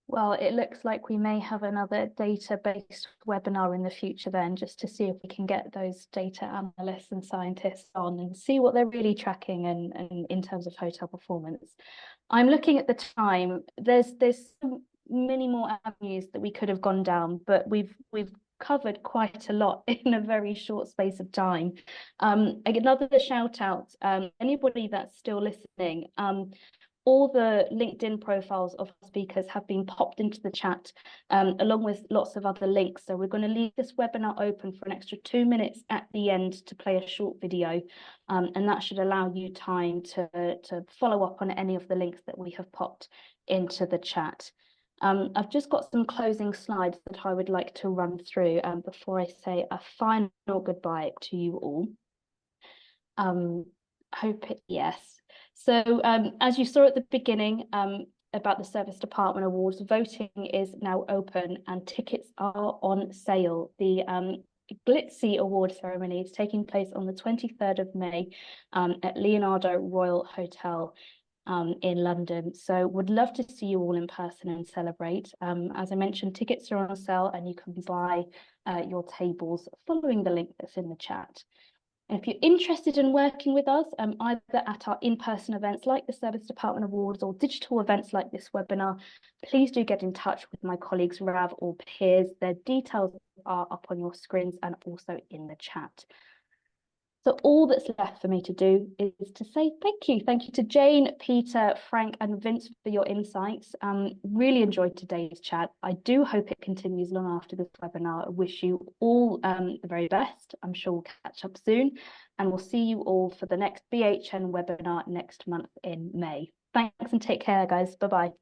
Well, it looks like we may have another data-based webinar in the future then, just to see if we can get those data analysts and scientists on and see what they're really tracking and in terms of hotel performance. I'm looking at the time. There's so many more avenues that we could have gone down, but we've covered quite a lot in a very short space of time. Another shout out, anybody that's still listening, all the LinkedIn profiles of speakers have been popped into the chat, along with lots of other links. So we're going to leave this webinar open for an extra 2 minutes at the end to play a short video, and that should allow you time to follow up on any of the links that we have popped into the chat. I've just got some closing slides that I would like to run through before I say a final goodbye to you all. Yes. So as you saw at the beginning about the Service Department Awards, voting is now open and tickets are on sale. The Glitzy Award ceremony is taking place on the 23rd of May at Leonardo Royal Hotel in London. So would love to see you all in person and celebrate. As I mentioned, tickets are on sale and you can buy your tables following the link that's in the chat. And if you're interested in working with us, either at our in-person events like the Service Department Awards or digital events like this webinar, please do get in touch with my colleagues, Rav or Piers. Their details are up on your screens and also in the chat. So all that's left for me to do is to say thank you. Thank you to Jane, Peter, Frank and Vince for your insights. Really enjoyed today's chat. I do hope it continues long after this webinar. I wish you all the very best. I'm sure we'll catch up soon, and we'll see you all for the next BHN webinar next month in May. Thanks and take care, guys. Bye-bye.